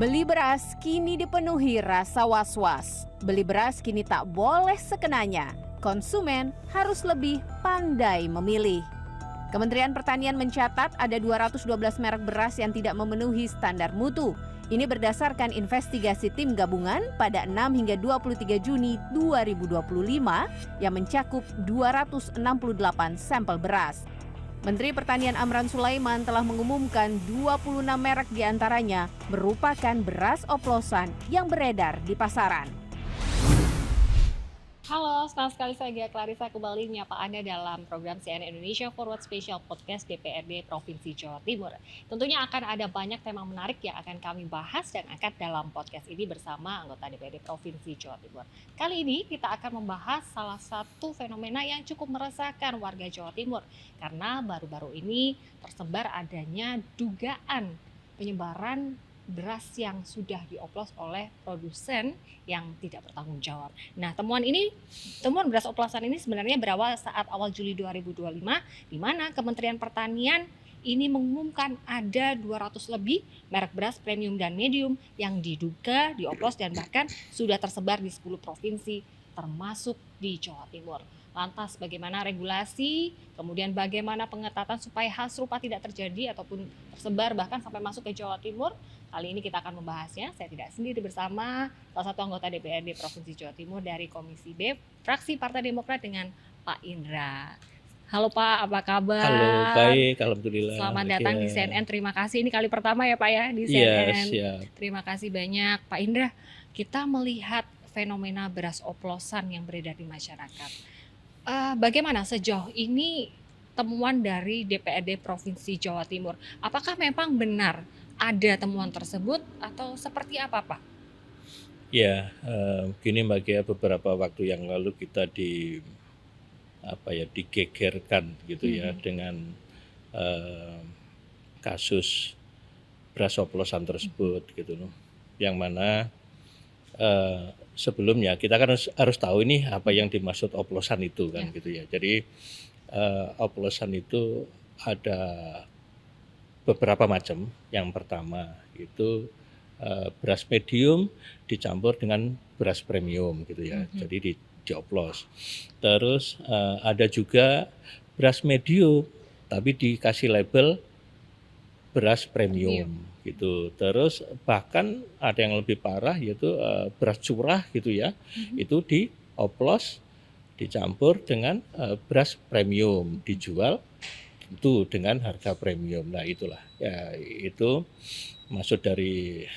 Beli beras kini dipenuhi rasa was-was. Beli beras kini tak boleh sekenanya. Konsumen harus lebih pandai memilih. Kementerian Pertanian mencatat ada 212 merek beras yang tidak memenuhi standar mutu. Ini berdasarkan investigasi tim gabungan pada 6 hingga 23 Juni 2025 yang mencakup 268 sampel beras. Menteri Pertanian Amran Sulaiman telah mengumumkan 26 merek diantaranya merupakan beras oplosan yang beredar di pasaran. Halo, senang sekali saya Gia Clarissa kembali menyapa Anda dalam program CNN Indonesia Forward Special Podcast DPRD Provinsi Jawa Timur. Tentunya akan ada banyak tema menarik yang akan kami bahas dan angkat dalam podcast ini bersama anggota DPRD Provinsi Jawa Timur. Kali ini kita akan membahas salah satu fenomena yang cukup meresahkan warga Jawa Timur karena baru-baru ini tersebar adanya dugaan penyebaran beras yang sudah dioplos oleh produsen yang tidak bertanggung jawab. Nah, temuan beras oplosan ini sebenarnya berawal saat awal Juli 2025 di mana Kementerian Pertanian ini mengumumkan ada 200 lebih merek beras premium dan medium yang diduga dioplos dan bahkan sudah tersebar di 10 provinsi termasuk di Jawa Timur. Lantas bagaimana regulasi, kemudian bagaimana pengetatan supaya hal serupa tidak terjadi ataupun tersebar bahkan sampai masuk ke Jawa Timur. Kali ini kita akan membahasnya. Saya tidak sendiri bersama salah satu anggota DPRD Provinsi Jawa Timur dari Komisi B, fraksi Partai Demokrat dengan Pak Indra. Halo Pak, apa kabar? Halo, baik, alhamdulillah. Selamat datang di CNN. Terima kasih. Ini kali pertama ya Pak ya di CNN. Siap. Terima kasih banyak Pak Indra. Kita melihat fenomena beras oplosan yang beredar di masyarakat. Bagaimana sejauh ini temuan dari DPRD Provinsi Jawa Timur? Apakah memang benar ada temuan tersebut atau seperti apa Pak? Ya, begini Mbak Gia, beberapa waktu yang lalu kita digegerkan gitu ya dengan kasus beras oplosan tersebut gitu loh. Yang mana sebelumnya kita kan harus tahu ini apa yang dimaksud oplosan itu kan gitu ya. Jadi oplosan itu ada beberapa macam. Yang pertama itu beras medium dicampur dengan beras premium gitu ya. Jadi dioplos. Terus ada juga beras medium tapi dikasih label beras premium gitu. Terus bahkan ada yang lebih parah yaitu beras curah gitu ya. Itu dioplos dicampur dengan beras premium dijual tentu dengan harga premium. Nah, itulah ya, itu maksud dari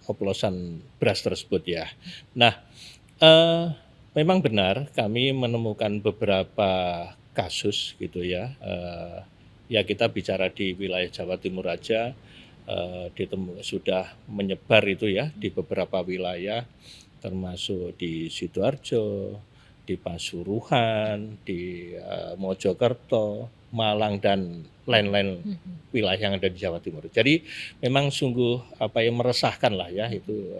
oplosan beras tersebut ya. Nah, memang benar kami menemukan beberapa kasus gitu ya. Ya kita bicara di wilayah Jawa Timur aja sudah menyebar itu ya di beberapa wilayah termasuk di Sidoarjo, di Pasuruan, di Mojokerto, Malang dan lain-lain wilayah yang ada di Jawa Timur. Jadi memang sungguh meresahkan lah ya itu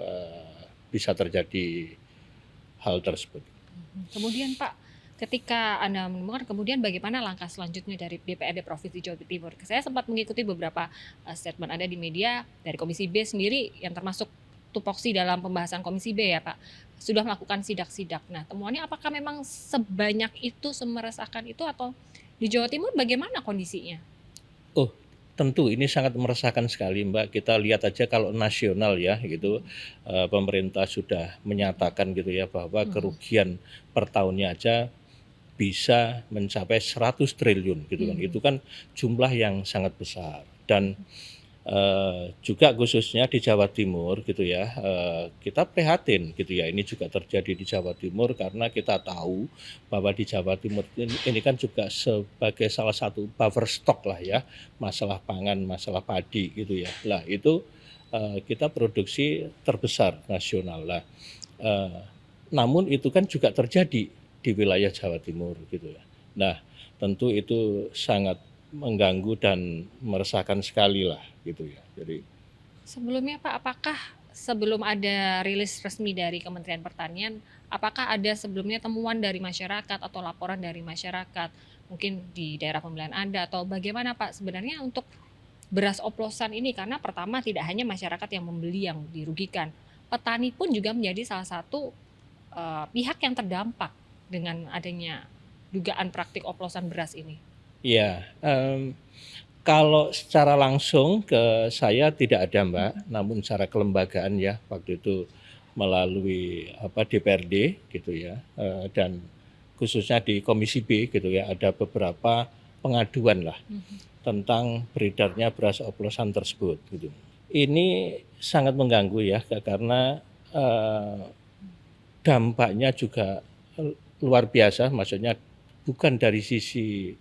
bisa terjadi hal tersebut. Kemudian Pak, ketika Anda menemukan, kemudian bagaimana langkah selanjutnya dari DPRD Provinsi Jawa Timur? Saya sempat mengikuti beberapa statement Anda di media dari Komisi B sendiri yang termasuk tupoksi dalam pembahasan Komisi B ya Pak, sudah melakukan sidak-sidak. Nah, temuannya apakah memang sebanyak itu, semeresahkan itu atau di Jawa Timur bagaimana kondisinya? Oh, tentu ini sangat meresahkan sekali Mbak. Kita lihat aja kalau nasional ya gitu, pemerintah sudah menyatakan gitu ya bahwa kerugian per tahunnya aja bisa mencapai 100 triliun gitu kan. Itu kan jumlah yang sangat besar dan juga khususnya di Jawa Timur gitu ya, kita prihatin gitu ya, ini juga terjadi di Jawa Timur karena kita tahu bahwa di Jawa Timur ini kan juga sebagai salah satu buffer stock lah ya, masalah pangan, masalah padi gitu ya. Lah itu kita produksi terbesar nasional lah, namun itu kan juga terjadi di wilayah Jawa Timur gitu ya. Nah tentu itu sangat mengganggu dan meresahkan sekali lah gitu ya. Jadi sebelumnya Pak, apakah sebelum ada rilis resmi dari Kementerian Pertanian, apakah ada sebelumnya temuan dari masyarakat atau laporan dari masyarakat mungkin di daerah pemilihan Anda atau bagaimana Pak sebenarnya untuk beras oplosan ini? Karena pertama tidak hanya masyarakat yang membeli yang dirugikan, petani pun juga menjadi salah satu pihak yang terdampak dengan adanya dugaan praktik oplosan beras ini. Iya, kalau secara langsung ke saya tidak ada Mbak, namun secara kelembagaan ya waktu itu melalui DPRD gitu ya, dan khususnya di Komisi B gitu ya, ada beberapa pengaduan lah tentang beredarnya beras oplosan tersebut gitu. Ini sangat mengganggu ya karena dampaknya juga luar biasa, maksudnya bukan dari sisi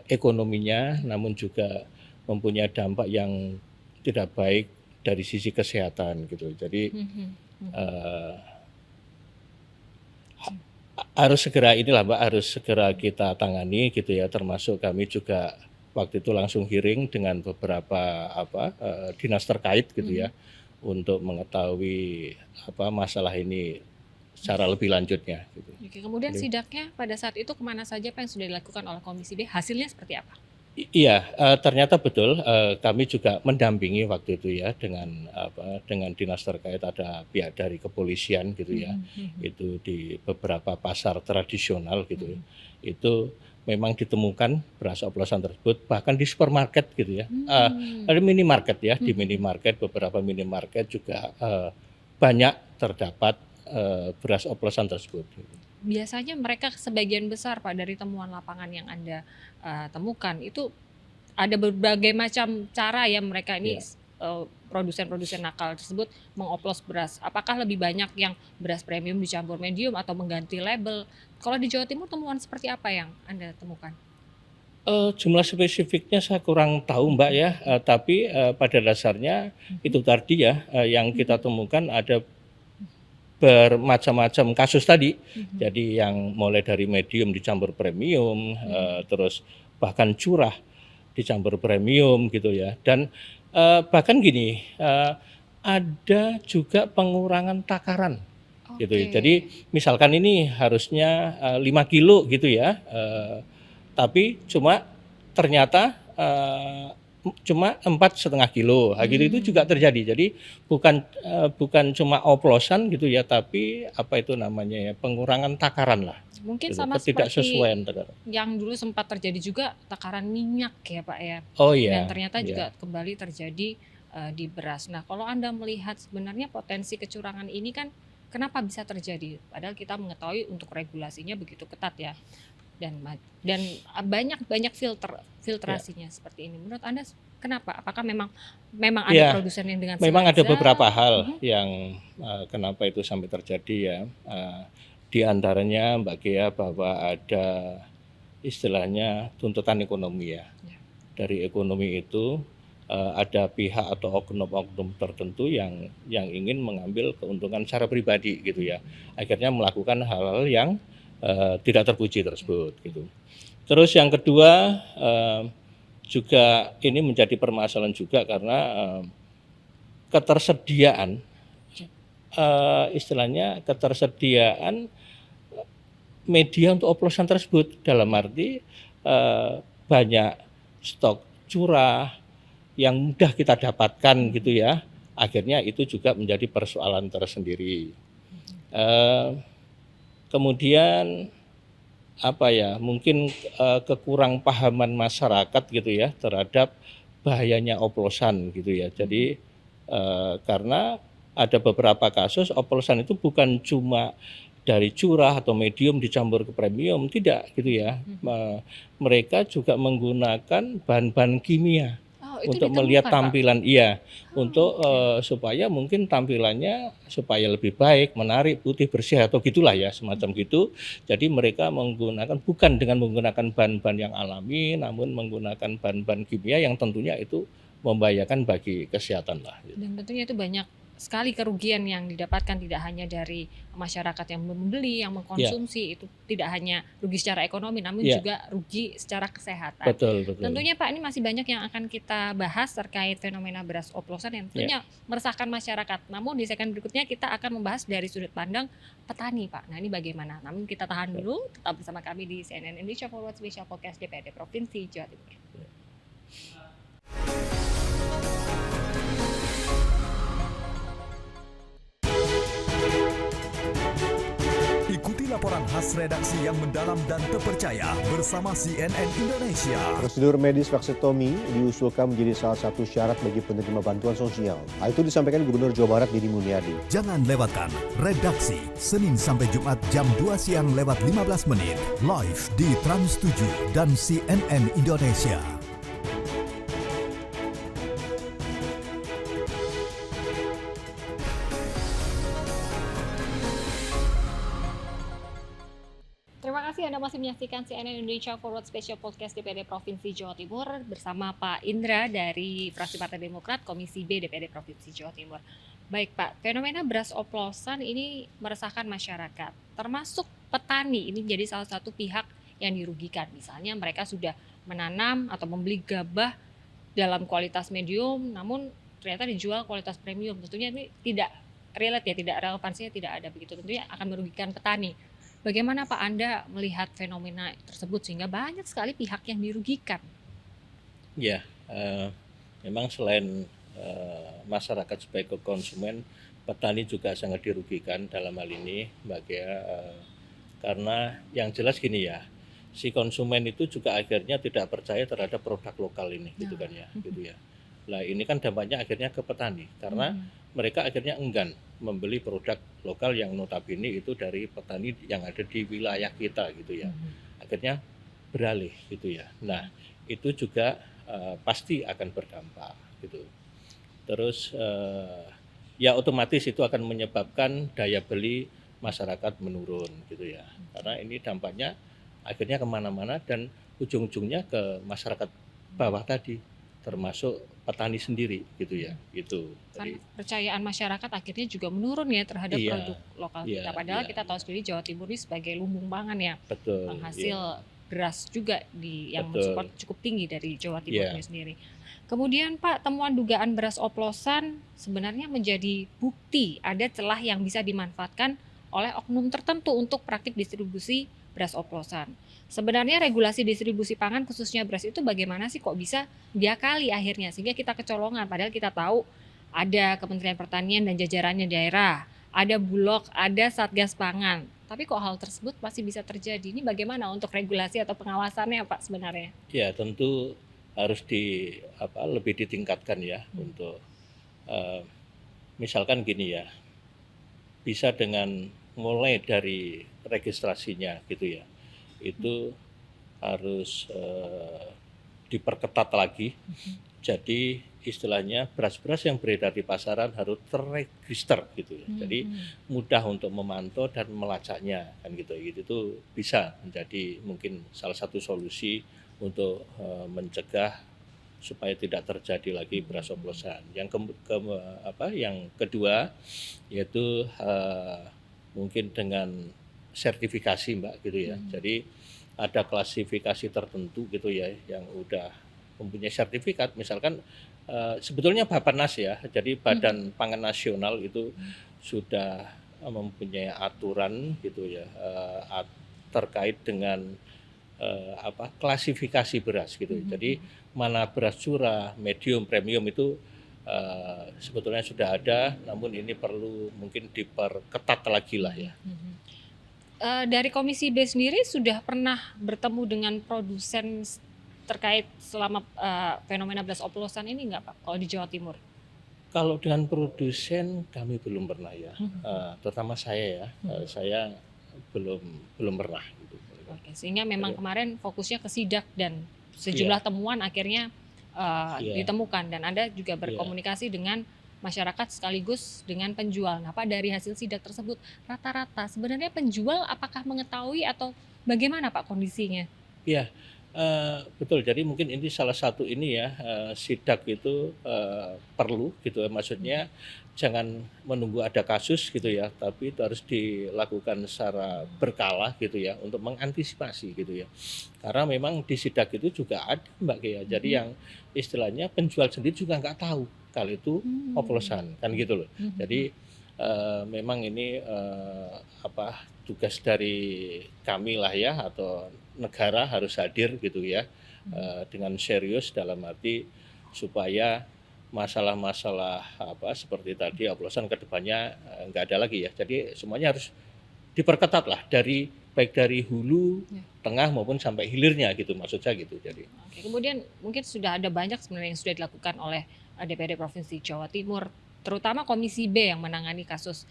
ekonominya, namun juga mempunyai dampak yang tidak baik dari sisi kesehatan gitu. Jadi harus segera inilah Mbak, harus segera kita tangani gitu ya. Termasuk kami juga waktu itu langsung hearing dengan beberapa dinas terkait gitu ya, untuk mengetahui masalah ini secara lebih lanjutnya gitu. Oke, kemudian sidaknya pada saat itu kemana saja Pak yang sudah dilakukan oleh Komisi B? Hasilnya seperti apa? Iya, ternyata betul, kami juga mendampingi waktu itu ya dengan dinas terkait, ada pihak dari kepolisian gitu ya, itu di beberapa pasar tradisional gitu. Itu memang ditemukan beras oplosan tersebut, bahkan di supermarket gitu ya, ada minimarket ya, di minimarket, beberapa minimarket juga banyak terdapat beras oplosan tersebut. Biasanya mereka sebagian besar Pak dari temuan lapangan yang Anda temukan itu ada berbagai macam cara ya mereka ini produsen-produsen nakal tersebut mengoplos beras. Apakah lebih banyak yang beras premium dicampur medium atau mengganti label? Kalau di Jawa Timur temuan seperti apa yang Anda temukan? Jumlah spesifiknya saya kurang tahu Mbak ya, tapi pada dasarnya itu tadi ya, yang kita temukan ada bermacam-macam kasus tadi. Jadi yang mulai dari medium dicampur premium, terus bahkan curah dicampur premium gitu ya. Dan bahkan gini, ada juga pengurangan takaran gitu ya. Jadi misalkan ini harusnya 5 kilo gitu ya, tapi cuma ternyata cuma 4,5 kilo, gitu itu juga terjadi. Jadi bukan cuma oplosan gitu ya, tapi itu namanya ya, pengurangan takaran lah. Mungkin Gitu, sama ketidaksesuaian seperti takaran. yang dulu sempat terjadi juga takaran minyak ya Pak ya. Oh iya. Dan ternyata juga kembali terjadi di beras. Nah, kalau Anda melihat sebenarnya potensi kecurangan ini kan kenapa bisa terjadi? Padahal kita mengetahui untuk regulasinya begitu ketat ya. Dan banyak filtrasinya seperti ini. Menurut Anda kenapa? Apakah memang ada produsen yang dengan sengaja? Memang ada beberapa hal yang kenapa itu sampai terjadi ya. Di antaranya Mbak Ghea bahwa ada istilahnya tuntutan ekonomi ya. Dari ekonomi itu ada pihak atau oknum-oknum tertentu yang ingin mengambil keuntungan secara pribadi gitu ya. Akhirnya melakukan hal-hal yang tidak terpuji tersebut gitu. Terus yang kedua juga ini menjadi permasalahan juga karena ketersediaan istilahnya ketersediaan media untuk oplosan tersebut, dalam arti banyak stok curah yang mudah kita dapatkan gitu ya. Akhirnya itu juga menjadi persoalan tersendiri. Kemudian mungkin kekurang pahaman masyarakat gitu ya terhadap bahayanya oplosan gitu ya. Jadi karena ada beberapa kasus oplosan itu bukan cuma dari curah atau medium dicampur ke premium, tidak gitu ya. Mereka juga menggunakan bahan-bahan kimia untuk melihat tampilan, untuk supaya mungkin tampilannya supaya lebih baik, menarik, putih, bersih atau gitulah ya, semacam gitu. Jadi mereka bukan dengan menggunakan bahan-bahan yang alami, namun menggunakan bahan-bahan kimia yang tentunya itu membahayakan bagi kesehatan lah. Dan tentunya itu banyak sekali kerugian yang didapatkan, tidak hanya dari masyarakat yang membeli, yang mengkonsumsi, itu tidak hanya rugi secara ekonomi, namun juga rugi secara kesehatan. Betul. Tentunya Pak, ini masih banyak yang akan kita bahas terkait fenomena beras oplosan yang tentunya meresahkan masyarakat. Namun di segmen berikutnya kita akan membahas dari sudut pandang petani Pak. Nah ini bagaimana? Namun kita tahan dulu, tetap bersama kami di CNN Indonesia Forward Special Podcast DPRD Provinsi Jawa Timur. laporan khas redaksi yang mendalam dan terpercaya bersama CNN Indonesia. Prosedur medis vaksinatomi diusulkan menjadi salah satu syarat bagi penerima bantuan sosial. Hal itu disampaikan Gubernur Jawa Barat Deddy Mulyadi. Jangan lewatkan redaksi Senin sampai Jumat jam 2 siang lewat 15 menit live di Trans 7 dan CNN Indonesia. Terima kasih Anda masih menyaksikan CNN Indonesia Forward Special Podcast DPRD Provinsi Jawa Timur bersama Pak Indra dari fraksi Partai Demokrat Komisi B DPRD Provinsi Jawa Timur. Baik Pak, fenomena beras oplosan ini meresahkan masyarakat, termasuk petani ini menjadi salah satu pihak yang dirugikan. Misalnya mereka sudah menanam atau membeli gabah dalam kualitas medium, namun ternyata dijual kualitas premium. Tentunya ini tidak relate ya, tidak relevansinya tidak ada begitu. Tentunya akan merugikan petani. Bagaimana Pak Anda melihat fenomena tersebut sehingga banyak sekali pihak yang dirugikan? Ya, memang selain masyarakat sebagai konsumen, petani juga sangat dirugikan dalam hal ini, Mbak Gea, karena yang jelas gini ya, si konsumen itu juga akhirnya tidak percaya terhadap produk lokal ini, gitu kan ya, gitu ya. Nah ini kan dampaknya akhirnya ke petani, karena mereka akhirnya enggan membeli produk lokal yang notabene itu dari petani yang ada di wilayah kita gitu ya. Akhirnya beralih gitu ya. Nah itu juga pasti akan berdampak gitu. Terus ya otomatis itu akan menyebabkan daya beli masyarakat menurun gitu ya. Karena ini dampaknya akhirnya kemana-mana dan ujung-ujungnya ke masyarakat bawah tadi, termasuk petani sendiri gitu ya. Itu. Kan kepercayaan masyarakat akhirnya juga menurun ya terhadap Iya, produk lokal iya, kita. Padahal iya, kita tahu sendiri Jawa Timur ini sebagai lumbung pangan ya, betul. penghasil beras juga yang Betul. mensupport cukup tinggi dari Jawa Timur Iya. ini sendiri. Kemudian Pak, temuan dugaan beras oplosan sebenarnya menjadi bukti ada celah yang bisa dimanfaatkan oleh oknum tertentu untuk praktik distribusi beras oplosan. Sebenarnya regulasi distribusi pangan khususnya beras itu bagaimana sih kok bisa diakali akhirnya sehingga kita kecolongan, padahal kita tahu ada Kementerian Pertanian dan jajarannya daerah, ada Bulog, ada Satgas Pangan. Tapi kok hal tersebut masih bisa terjadi? Ini bagaimana untuk regulasi atau pengawasannya Pak sebenarnya? Ya tentu harus lebih ditingkatkan ya untuk misalkan gini ya, bisa dengan mulai dari registrasinya gitu ya, itu harus diperketat lagi. Jadi istilahnya beras-beras yang beredar di pasaran harus terregister gitu ya. Jadi mudah untuk memantau dan melacaknya kan gitu. Itu bisa menjadi mungkin salah satu solusi untuk mencegah supaya tidak terjadi lagi beras oplosan. Yang yang kedua yaitu mungkin dengan sertifikasi Mbak gitu ya. Jadi ada klasifikasi tertentu gitu ya yang udah mempunyai sertifikat, misalkan sebetulnya Bappenas ya, jadi Badan Pangan Nasional itu sudah mempunyai aturan gitu ya terkait dengan klasifikasi beras gitu. Jadi mana beras curah, medium, premium itu sebetulnya sudah ada, namun ini perlu mungkin diperketat lagi lah ya. Dari Komisi B sendiri sudah pernah bertemu dengan produsen terkait selama fenomena beras oplosan ini nggak Pak, kalau di Jawa Timur? Kalau dengan produsen kami belum pernah ya, terutama saya ya, saya belum pernah. Gitu. Oke, sehingga memang kemarin fokusnya ke sidak dan sejumlah temuan akhirnya ditemukan dan Anda juga berkomunikasi dengan masyarakat sekaligus dengan penjual. Nah Pak, dari hasil sidak tersebut rata-rata sebenarnya penjual apakah mengetahui atau bagaimana Pak kondisinya? Iya, betul. Jadi mungkin ini salah satu ini ya, sidak itu perlu gitu ya, maksudnya jangan menunggu ada kasus gitu ya, tapi itu harus dilakukan secara berkala gitu ya untuk mengantisipasi gitu ya. Karena memang di sidak itu juga ada Mbak Gea, jadi yang istilahnya penjual sendiri juga nggak tahu kalau itu oplosan kan gitu loh. Jadi memang ini tugas dari kami lah ya, atau negara harus hadir gitu ya, dengan serius dalam arti supaya masalah-masalah seperti tadi oplosan kedepannya nggak ada lagi ya. Jadi semuanya harus diperketat lah baik dari hulu, Ya. tengah maupun sampai hilirnya gitu, maksud saya gitu. Jadi Oke, kemudian mungkin sudah ada banyak sebenarnya yang sudah dilakukan oleh DPRD Provinsi Jawa Timur, terutama Komisi B yang menangani kasus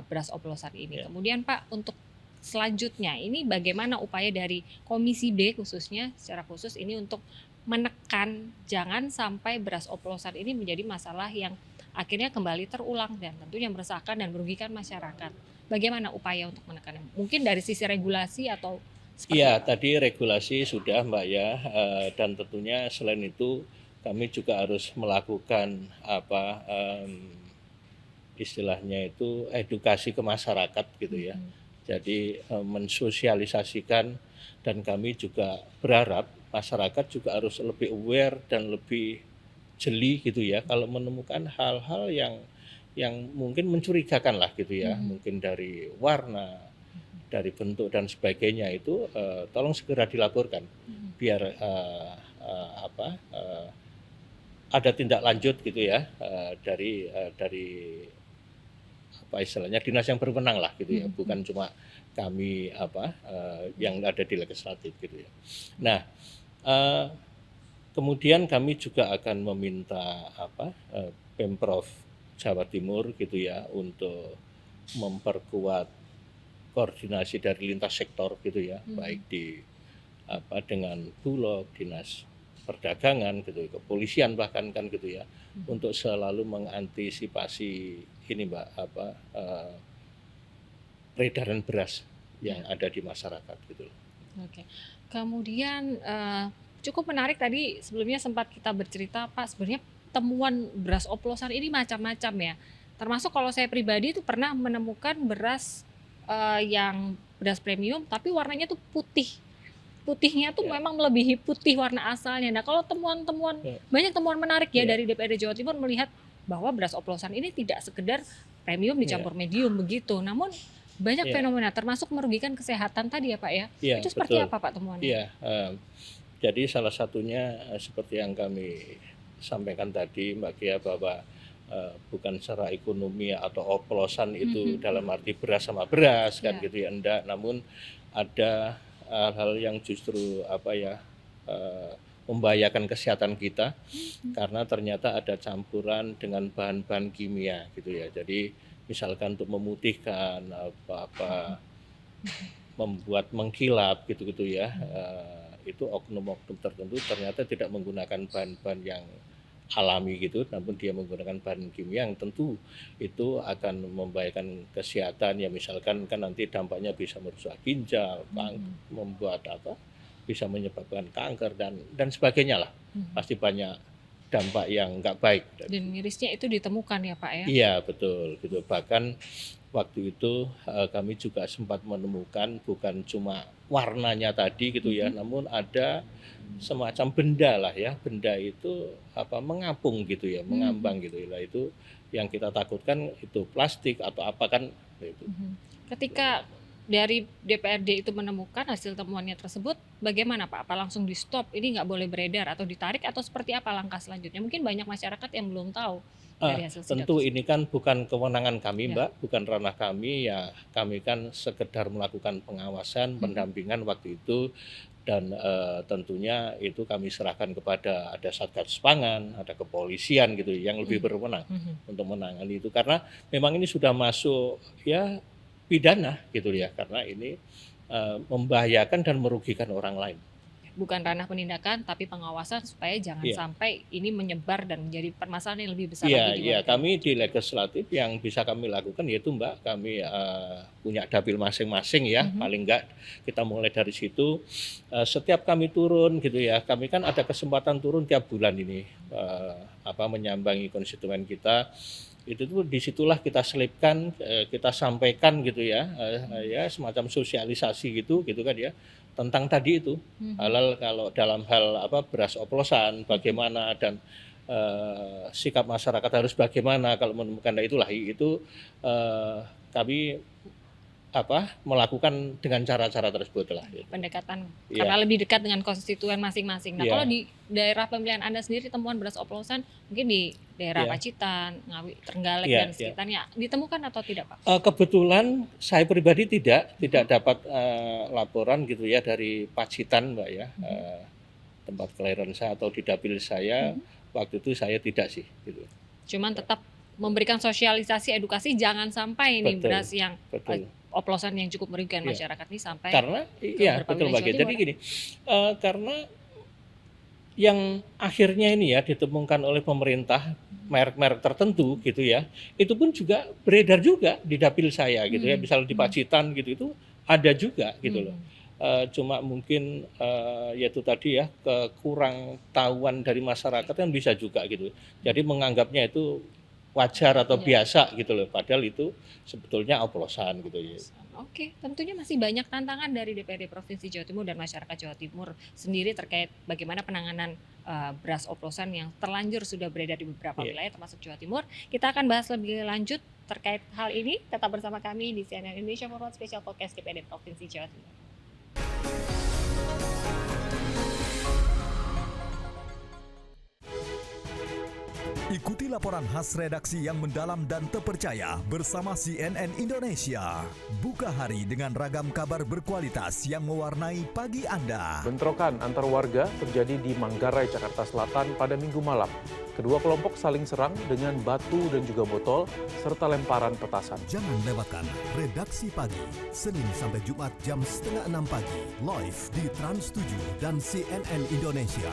beras oplosan ini. Ya. Kemudian Pak, untuk selanjutnya ini bagaimana upaya dari Komisi B khususnya secara khusus ini untuk menekan jangan sampai beras oplosan ini menjadi masalah yang akhirnya kembali terulang dan tentunya meresahkan dan merugikan masyarakat. Bagaimana upaya untuk menekannya? Mungkin dari sisi regulasi atau seperti iya, apa? tadi regulasi sudah Mbak ya, dan tentunya selain itu kami juga harus melakukan istilahnya itu edukasi ke masyarakat gitu ya. Jadi mensosialisasikan, dan kami juga berharap masyarakat juga harus lebih aware dan lebih jeli gitu ya kalau menemukan hal-hal yang mungkin mencurigakan lah gitu ya, mungkin dari warna, dari bentuk dan sebagainya itu tolong segera dilaporkan biar ada tindak lanjut gitu ya dari apa istilahnya dinas yang berwenang lah gitu ya, bukan cuma kami yang ada di legislatif gitu ya. Nah, kemudian kami juga akan meminta Pemprov Jawa Timur gitu ya untuk memperkuat koordinasi dari lintas sektor gitu ya, baik di dengan Bulog, Dinas Perdagangan gitu, kepolisian bahkan kan gitu ya, untuk selalu mengantisipasi ini Mbak peredaran beras yang ada di masyarakat gitu. Oke. Kemudian cukup menarik tadi sebelumnya sempat kita bercerita Pak, sebenarnya temuan beras oplosan ini macam-macam ya. Termasuk kalau saya pribadi itu pernah menemukan beras yang beras premium tapi warnanya tuh putih. Putihnya tuh memang melebihi putih warna asalnya. Nah, kalau temuan-temuan banyak temuan menarik ya dari DPRD Jawa Timur melihat bahwa beras oplosan ini tidak sekedar premium dicampur medium begitu. Namun banyak fenomena termasuk merugikan kesehatan tadi ya Pak ya. Itu seperti apa Pak temuannya? Iya, jadi salah satunya seperti yang kami sampaikan tadi Mbak Kia, bahwa bukan secara ekonomi atau oplosan itu dalam arti beras sama beras kan gitu ya, enggak, namun ada hal-hal yang justru membahayakan kesehatan kita karena ternyata ada campuran dengan bahan-bahan kimia gitu ya. Jadi misalkan untuk memutihkan membuat mengkilap gitu-gitu ya, itu oknum-oknum tertentu ternyata tidak menggunakan bahan-bahan yang alami gitu, namun dia menggunakan bahan kimia yang tentu itu akan membahayakan kesehatan ya. Misalkan kan nanti dampaknya bisa merusak ginjal, membuat bisa menyebabkan kanker dan sebagainya lah. Pasti banyak dampak yang nggak baik. Dan mirisnya itu ditemukan ya Pak ya? Iya betul gitu. Bahkan waktu itu kami juga sempat menemukan bukan cuma warnanya tadi gitu ya, namun ada semacam benda lah ya, benda itu mengapung gitu ya, mengambang gitu ya. Itu yang kita takutkan itu plastik atau apa kan itu. Ketika dari DPRD itu menemukan hasil temuannya tersebut, bagaimana Pak? Apa langsung di stop? Ini nggak boleh beredar atau ditarik atau seperti apa langkah selanjutnya? Mungkin banyak masyarakat yang belum tahu dari hasil sidak tentu tersebut. ini kan bukan kewenangan kami Mbak, bukan ranah kami ya. Kami kan sekedar melakukan pengawasan, pendampingan waktu itu, dan tentunya itu kami serahkan kepada ada Satgas Pangan, ada kepolisian gitu yang lebih berwenang untuk menangani itu, karena memang ini sudah masuk ya pidana gitu ya, karena ini membahayakan dan merugikan orang lain. Bukan ranah penindakan tapi pengawasan supaya jangan sampai ini menyebar dan menjadi permasalahan yang lebih besar lagi di warga. Kami di legislatif yang bisa kami lakukan yaitu Mbak, kami punya dapil masing-masing ya, paling enggak kita mulai dari situ. Setiap kami turun gitu ya, kami kan ada kesempatan turun tiap bulan ini menyambangi konstituen kita. Itu tuh disitulah kita selipkan, kita sampaikan gitu ya, ya semacam sosialisasi gitu kan ya, tentang tadi itu halal kalau dalam hal beras oplosan bagaimana, dan sikap masyarakat harus bagaimana kalau menemukan. Itulah itu kami melakukan dengan cara-cara tersebut lah. Gitu. Pendekatan Iya. karena lebih dekat dengan konstituen masing-masing. Nah, Iya. kalau di daerah pemilihan Anda sendiri temuan beras oplosan mungkin di daerah Iya. Pacitan, Ngawi, Trenggalek Iya, dan iya. sekitarnya ditemukan atau tidak, Pak? Kebetulan saya pribadi tidak dapat laporan gitu ya dari Pacitan, Mbak ya, tempat kelahiran saya atau di dapil saya. Waktu itu saya tidak sih gitu. Cuman tetap memberikan sosialisasi edukasi jangan sampai ini Betul, beras yang betul. oplosan yang cukup merugikan Iya. masyarakat ini sampai Karena iya beberapa betul wilayah Mbak. Jawa Jadi Timur. gini, karena yang akhirnya ini ya ditemukan oleh pemerintah merek-merek tertentu gitu ya, itu pun juga beredar juga di dapil saya gitu ya, misalnya di Pacitan gitu itu ada juga gitu loh. Cuma mungkin yaitu tadi ya kekurang tahuan dari masyarakat kan bisa juga gitu. Jadi menganggapnya itu wajar atau biasa gitu loh, padahal itu sebetulnya oplosan gitu ya. Oke, tentunya masih banyak tantangan dari DPRD Provinsi Jawa Timur dan masyarakat Jawa Timur sendiri terkait bagaimana penanganan beras oplosan yang terlanjur sudah beredar di beberapa wilayah termasuk Jawa Timur. Kita akan bahas lebih lanjut terkait hal ini. Tetap bersama kami di CNN Indonesia Forward Special Podcast DPRD Provinsi Jawa Timur. Ikuti laporan khas redaksi yang mendalam dan terpercaya bersama CNN Indonesia. Buka hari dengan ragam kabar berkualitas yang mewarnai pagi Anda. Bentrokan antar warga terjadi di Manggarai, Jakarta Selatan pada Minggu malam. Kedua kelompok saling serang dengan batu dan juga botol, serta lemparan petasan. Jangan lewatkan Redaksi Pagi, Senin sampai Jumat jam 5:30 pagi, live di Trans 7 dan CNN Indonesia.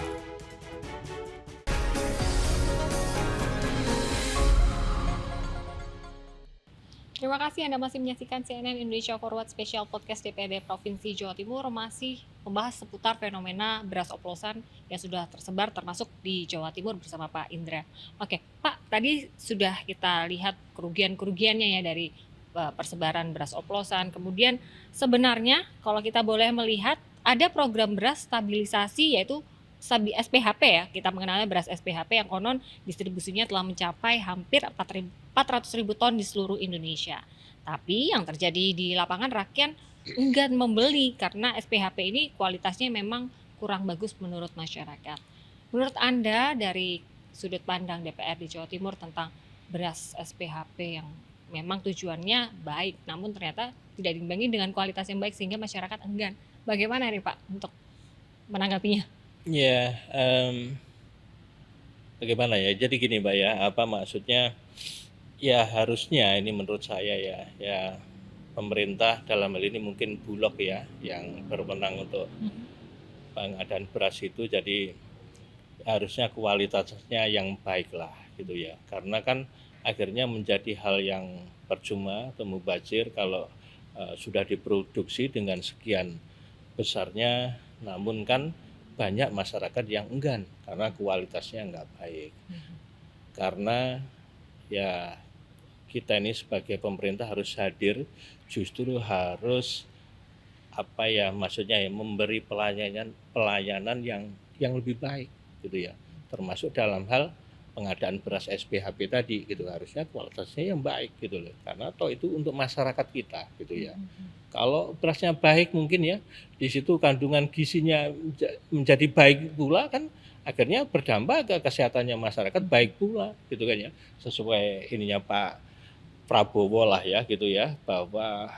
Terima kasih Anda masih menyaksikan CNN Indonesia Forward Special Podcast DPRD Provinsi Jawa Timur, masih membahas seputar fenomena beras oplosan yang sudah tersebar termasuk di Jawa Timur bersama Pak Indra. Oke, Pak, tadi sudah kita lihat kerugian-kerugiannya ya dari persebaran beras oplosan. Kemudian sebenarnya kalau kita boleh melihat ada program beras stabilisasi yaitu SPHP ya, kita mengenalnya beras SPHP yang konon distribusinya telah mencapai hampir 400.000 ton di seluruh Indonesia. Tapi yang terjadi di lapangan rakyat enggan membeli karena SPHP ini kualitasnya memang kurang bagus menurut masyarakat. Menurut Anda dari sudut pandang DPR di Jawa Timur tentang beras SPHP yang memang tujuannya baik, namun ternyata tidak diimbangi dengan kualitas yang baik sehingga masyarakat enggan. Bagaimana nih Pak untuk menanggapinya? Ya, bagaimana ya? Jadi gini Mbak ya, apa maksudnya? Ya harusnya ini menurut saya ya pemerintah dalam hal ini mungkin Bulog ya yang berwenang untuk pengadaan beras itu, jadi harusnya kualitasnya yang baik lah gitu ya. Karena kan akhirnya menjadi hal yang percuma atau mubazir kalau sudah diproduksi dengan sekian besarnya, namun kan banyak masyarakat yang enggan karena kualitasnya nggak baik. Karena ya kita ini sebagai pemerintah harus hadir, justru harus maksudnya ya memberi pelayanan yang lebih baik gitu ya, termasuk dalam hal pengadaan beras SPHP tadi gitu, harusnya kualitasnya yang baik gitu loh, karena toh itu untuk masyarakat kita gitu ya. Kalau berasnya baik mungkin ya di situ kandungan gizinya menjadi baik pula, kan akhirnya berdampak ke kesehatannya masyarakat baik pula gitu kan ya, sesuai ininya Pak Prabowo lah ya gitu ya, bahwa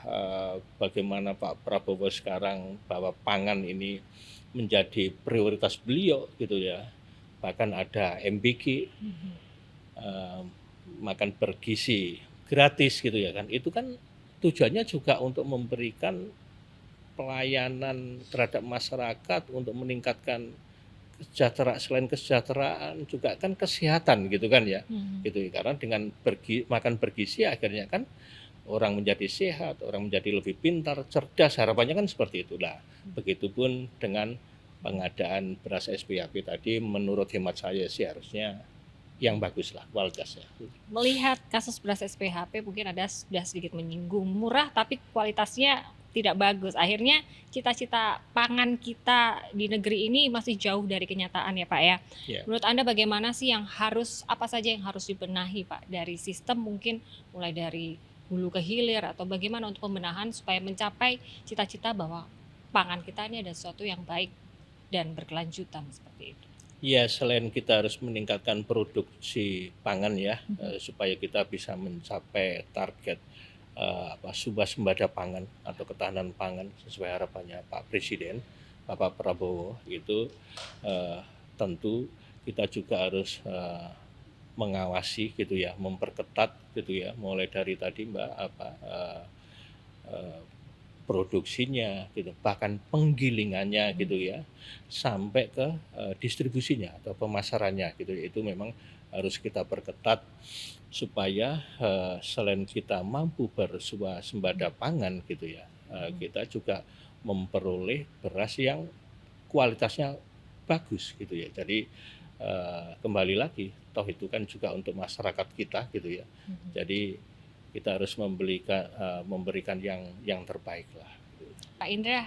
bagaimana Pak Prabowo sekarang bahwa pangan ini menjadi prioritas beliau gitu ya, bahkan ada MBG makan bergizi gratis gitu ya kan, itu kan tujuannya juga untuk memberikan pelayanan terhadap masyarakat untuk meningkatkan selain kesejahteraan juga kan kesehatan gitu kan ya, gitu karena dengan makan bergizi akhirnya kan orang menjadi sehat, orang menjadi lebih pintar, cerdas, harapannya kan seperti itulah. Begitupun dengan pengadaan beras SPHP tadi, menurut hemat saya sih harusnya yang bagus lah kualitasnya. Melihat kasus beras SPHP mungkin ada sudah sedikit menyinggung, murah tapi kualitasnya tidak bagus. Akhirnya cita-cita pangan kita di negeri ini masih jauh dari kenyataan ya Pak ya. Menurut Anda bagaimana sih apa saja yang harus dibenahi Pak dari sistem, mungkin mulai dari hulu ke hilir atau bagaimana untuk pembenahan supaya mencapai cita-cita bahwa pangan kita ini ada sesuatu yang baik dan berkelanjutan seperti itu. Ya, selain kita harus meningkatkan produksi pangan ya, supaya kita bisa mencapai target swasembada pangan atau ketahanan pangan sesuai harapannya Pak Presiden, Bapak Prabowo, itu tentu kita juga harus mengawasi gitu ya, memperketat gitu ya, mulai dari tadi Mbak produksinya gitu, bahkan penggilingannya gitu ya, sampai ke distribusinya atau pemasarannya gitu. Itu memang harus kita perketat supaya selain kita mampu berswasembada pangan gitu ya, kita juga memperoleh beras yang kualitasnya bagus gitu ya. Jadi kembali lagi, toh itu kan juga untuk masyarakat kita gitu ya. Jadi kita harus memberikan yang terbaik lah. Pak Indra,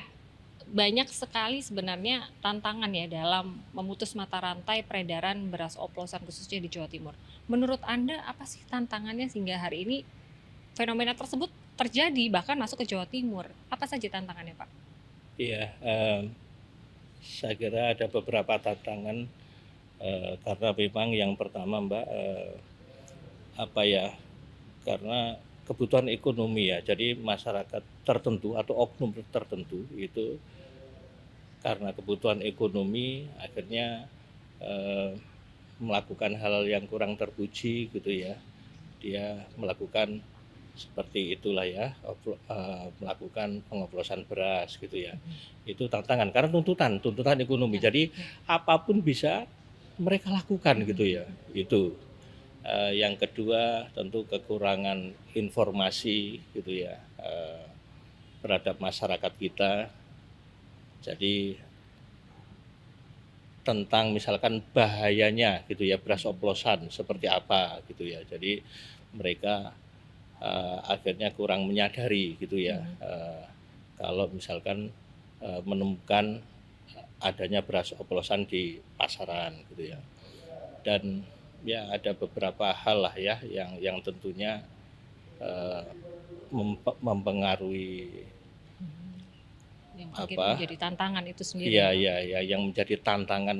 banyak sekali sebenarnya tantangan ya dalam memutus mata rantai peredaran beras oplosan khususnya di Jawa Timur. Menurut Anda apa sih tantangannya sehingga hari ini fenomena tersebut terjadi bahkan masuk ke Jawa Timur? Apa saja tantangannya, Pak? Iya, saya kira ada beberapa tantangan karena memang yang pertama Mbak karena kebutuhan ekonomi ya, jadi masyarakat tertentu atau oknum tertentu itu karena kebutuhan ekonomi akhirnya melakukan hal yang kurang terpuji gitu ya, dia melakukan seperti itulah ya, melakukan pengoplosan beras gitu ya. Itu tantangan karena tuntutan ekonomi, jadi apapun bisa mereka lakukan gitu ya. Itu yang kedua tentu kekurangan informasi gitu ya terhadap masyarakat kita. Jadi tentang misalkan bahayanya gitu ya beras oplosan seperti apa gitu ya. Jadi mereka akhirnya kurang menyadari gitu ya kalau misalkan menemukan adanya beras oplosan di pasaran gitu ya. Dan ya ada beberapa hal lah ya yang tentunya mempengaruhi Yang mungkin menjadi tantangan itu sendiri. Iya, yang menjadi tantangan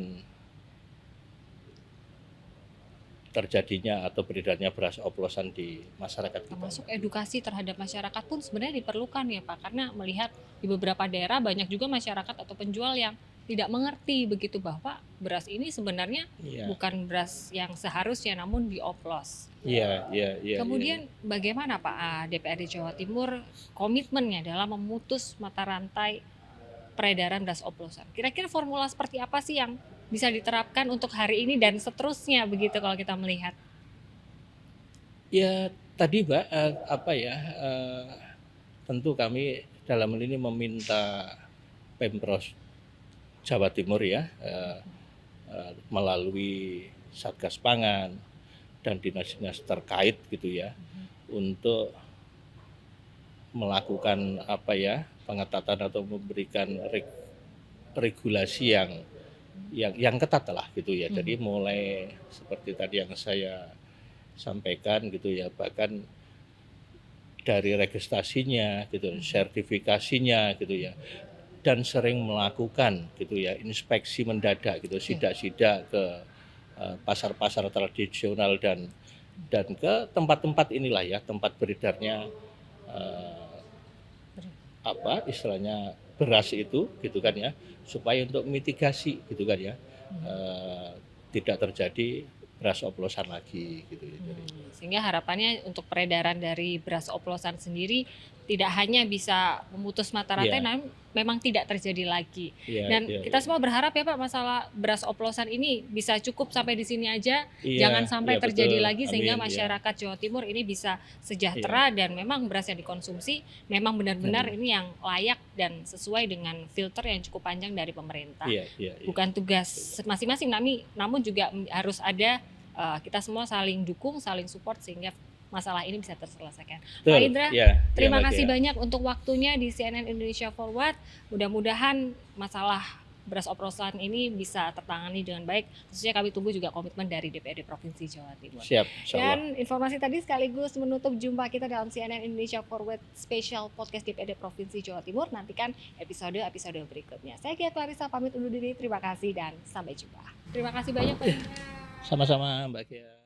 terjadinya atau beredarnya beras oplosan di masyarakat kita. Termasuk edukasi terhadap masyarakat pun sebenarnya diperlukan ya Pak, karena melihat di beberapa daerah banyak juga masyarakat atau penjual yang tidak mengerti begitu bahwa beras ini sebenarnya bukan beras yang seharusnya namun dioplos. Iya. Kemudian bagaimana Pak DPRD Jawa Timur komitmennya dalam memutus mata rantai peredaran beras oplosan? Kira-kira formula seperti apa sih yang bisa diterapkan untuk hari ini dan seterusnya begitu kalau kita melihat? Ya tadi Mbak tentu kami dalam hal ini meminta Pemprov Jawa Timur ya melalui Satgas Pangan dan dinas-dinas terkait gitu ya untuk melakukan pengetatan atau memberikan regulasi yang ketat lah gitu ya. Jadi mulai seperti tadi yang saya sampaikan gitu ya, bahkan dari registrasinya gitu, sertifikasinya gitu ya, dan sering melakukan gitu ya inspeksi mendadak gitu, sidak-sidak ke pasar-pasar tradisional dan ke tempat-tempat inilah ya, tempat beredarnya istilahnya beras itu gitu kan ya, supaya untuk mitigasi gitu kan ya, tidak terjadi beras oplosan lagi gitu ya. Sehingga harapannya untuk peredaran dari beras oplosan sendiri tidak hanya bisa memutus mata rantai, namun memang tidak terjadi lagi. Kita semua berharap ya Pak, masalah beras oplosan ini bisa cukup sampai di sini aja, jangan sampai terjadi lagi sehingga masyarakat Jawa Timur ini bisa sejahtera dan memang beras yang dikonsumsi memang benar-benar ini yang layak dan sesuai dengan filter yang cukup panjang dari pemerintah. Bukan tugas masing-masing, namun juga harus ada kita semua saling dukung, saling support sehingga masalah ini bisa terselesaikan. Pak Indra, terima kasih banyak untuk waktunya di CNN Indonesia Forward. Mudah-mudahan masalah beras oplosan ini bisa tertangani dengan baik. Khususnya kami tunggu juga komitmen dari DPRD Provinsi Jawa Timur. Siap, insya Allah. Dan informasi tadi sekaligus menutup jumpa kita dalam CNN Indonesia Forward Special Podcast DPRD Provinsi Jawa Timur. Nantikan episode berikutnya. Saya Gia Clarissa pamit undur diri. Terima kasih dan sampai jumpa. Terima kasih banyak Pak. Sama-sama Mbak Kia.